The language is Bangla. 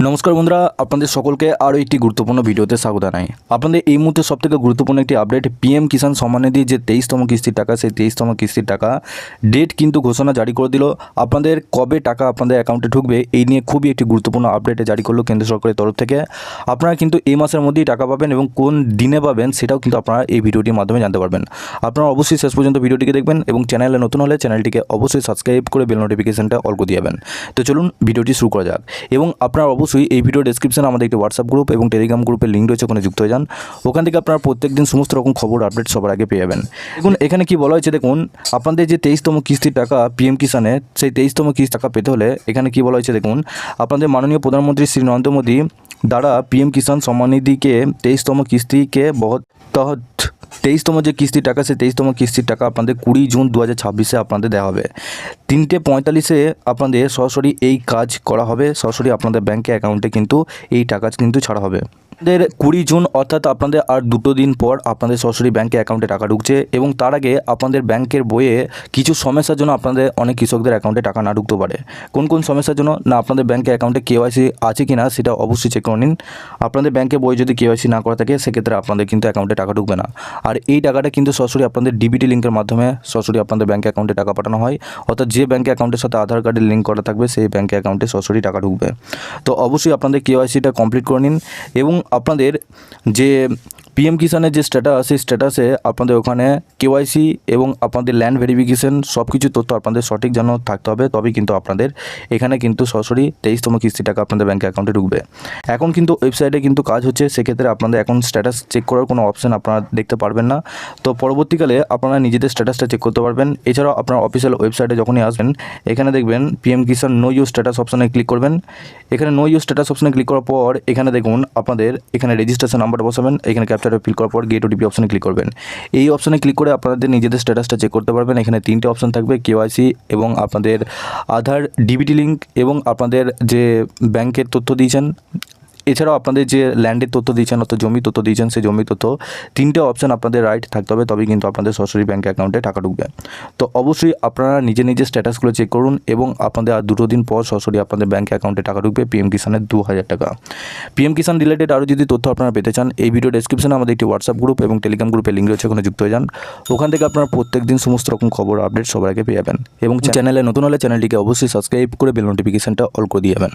নমস্কার বন্ধুরা, আপনাদের সকলকে আরও একটি গুরুত্বপূর্ণ ভিডিওতে স্বাগত জানাই। আপনাদের এই মুহূর্তে সবথেকে গুরুত্বপূর্ণ একটি আপডেট, পিএম কিষাণ সম্মান নিধি যে 23তম কিস্তির টাকা, সেই 23তম কিস্তির টাকা ডেট কিন্তু ঘোষণা জারি করে দিল। আপনাদের কবে টাকা আপনাদের অ্যাকাউন্টে ঢুকবে এই নিয়ে খুবই একটি গুরুত্বপূর্ণ আপডেট জারি করলো কেন্দ্র সরকারের তরফ থেকে। আপনারা কিন্তু এই মাসের মধ্যেই টাকা পাবেন এবং কোন দিনে পাবেন সেটাও কিন্তু আপনারা এই ভিডিওটির মাধ্যমে জানতে পারবেন। আপনারা অবশ্যই শেষ পর্যন্ত ভিডিওটিকে দেখবেন এবং চ্যানেলে নতুন হলে চ্যানেলটিকে অবশ্যই সাবস্ক্রাইব করে বেল নোটিফিকেশনটা অল করে দিবেন। তো চলুন ভিডিওটি শুরু করা যাক। এবং আপনারা অবশ্যই এই ভিডিও ডেসক্রিপশনে আমাদের একটি হোয়াটসঅ্যাপ গ্রুপ এবং টেলিগ্রাম গ্রুপের লিঙ্ক রয়েছে, ওখানে যুক্ত হয়ে যান। ওখান থেকে আপনারা প্রত্যেকদিন সমস্ত রকম খবর আপডেট সবার আগে পেয়ে যাবেন। দেখুন এখানে কি বলা হয়েছে, দেখুন আপনাদের যে 23তম কিস্তির টাকা পিএম কিষাণে, সেই 23তম কিস্তির টাকা পেতে হলে এখানে কি বলা হয়েছে দেখুন, আপনাদের মাননীয় প্রধানমন্ত্রী শ্রী নরেন্দ্র মোদী দ্বারা পিএম কিষাণ সম্মান নিধিকে 23তম কিস্তিকে তহত 23তম যে কিস্তির টাকা, সেই 23তম কিস্তির টাকা আপনাদের 20 জুন 2026 আপনাদের দেওয়া হবে। 3:45 আপনাদের সরাসরি এই কাজ করা হবে, সরাসরি আপনাদের ব্যাঙ্কে অ্যাকাউন্টে কিন্তু এই টাকা কিন্তু ছাড়া হবে। আপনাদের 20 জুন অর্থাৎ আপনাদের আর 2 দিন পর আপনাদের সরাসরি ব্যাঙ্কে অ্যাকাউন্টে টাকা ঢুকছে। এবং তার আগে আপনাদের ব্যাংকের বইয়ে কিছু সমস্যার জন্য আপনাদের অনেক কৃষকদের অ্যাকাউন্টে টাকা না ঢুকতে পারে। কোন কোন সমস্যার জন্য না, আপনাদের ব্যাঙ্কে অ্যাকাউন্টে কেওয়াইসি আছে কি না সেটা অবশ্যই চেক করে নিন। আপনাদের ব্যাঙ্কে বই যদি কেওয়াইসি না করা থাকে সেক্ষেত্রে আপনাদের কিন্তু অ্যাকাউন্টে টাকা ঢুকবে না। আর এই টাকাটা কিন্তু সরাসরি আপনাদের ডিবিটি লিঙ্কের মাধ্যমে সরাসরি আপনাদের ব্যাঙ্ক অ্যাকাউন্টে টাকা পাঠানো হয়। অর্থাৎ যে ব্যাঙ্ক অ্যাকাউন্টের সাথে আধার কার্ডের লিঙ্ক করা থাকবে সেই ব্যাঙ্ক অ্যাকাউন্টে সরাসরি টাকা ঢুকবে। তো অবশ্যই আপনাদের কেওয়াইসিটা কমপ্লিট করে নিন। এবং আপনাদের যে পিএম কিষাণের যে স্ট্যাটাস, সেই স্ট্যাটাসে আপনাদের ওখানে কেওয়াইসি এবং আপনাদের ল্যান্ড ভেরিফিকেশন সব কিছু তথ্য আপনাদের সঠিক যেন থাকতে হবে, তবেই কিন্তু আপনাদের এখানে কিন্তু সরাসরি 23তম কিস্তি টাকা আপনাদের ব্যাঙ্ক অ্যাকাউন্টে ঢুকবে। এখন কিন্তু ওয়েবসাইটে কিন্তু কাজ হচ্ছে, সেক্ষেত্রে আপনাদের এখন স্ট্যাটাস চেক করার কোনো অপশন আপনারা দেখতে পারবেন না। তো পরবর্তীকালে আপনারা নিজেদের স্ট্যাটাসটা চেক করতে পারবেন। এছাড়াও আপনার অফিসিয়াল ওয়েবসাইটে যখনই আসবেন এখানে দেখবেন PM Kisan know you status অপশানে ক্লিক করবেন। এখানে নো ইউ স্ট্যাটাস অপশানে ক্লিক করার পর এখানে দেখুন আপনাদের এখানে রেজিস্ট্রেশন নাম্বারটা বসাবেন। এখানে ক্যাপচারটা ফিল করার পর গেট ওটিপি অপশানে ক্লিক করবেন। এই অপশানে ক্লিক করে আপনাদের নিজেদের স্ট্যাটাসটা চেক করতে পারবেন। এখানে 3টে অপশান থাকবে, কেওয়াইসি এবং আপনাদের আধার ডিবিটি লিঙ্ক এবং আপনাদের যে ব্যাংকের তথ্য দিয়েছেন, এছাড়াও আপনাদের যে ল্যান্ডের তথ্য দিয়েছেন অর্থাৎ জমি তথ্য দিয়েছেন, সেই জমি তথ্য 3টে অপশান আপনাদের রাইট থাকতে হবে, তবেই কিন্তু আপনাদের সরাসরি ব্যাঙ্ক অ্যাকাউন্টে টাকা ঢুকবে। তো অবশ্যই আপনারা নিজের স্ট্যাটাসগুলো চেক করুন এবং আপনাদের আর 2 দিন পর সরাসরি আপনাদের ব্যাঙ্ক অ্যাকাউন্টে টাকা ঢুকবে পিএম কিষাণের 2000 টাকা। পিএম কিষাণ রিলেটেড আরও যদি তথ্য আপনারা পেতে চান, এই ভিডিও ডেসক্রিপশনে আমাদের একটি হোয়াটসঅ্যাপ গ্রুপ এবং টেলিগ্রাম গ্রুপের লিঙ্ক রয়েছে, ওখানে যুক্ত হয়ে যান। ওখান থেকে আপনারা প্রত্যেকদিন সমস্ত রকম খবর আপডেট সবার আগে পেয়ে যাবেন। এবং চ্যানেলে নতুন হলে চ্যানেলটিকে অবশ্যই সাবস্ক্রাইব করে বেল নোটিফিকেশনটা অল করে দিয়ে যাবেন।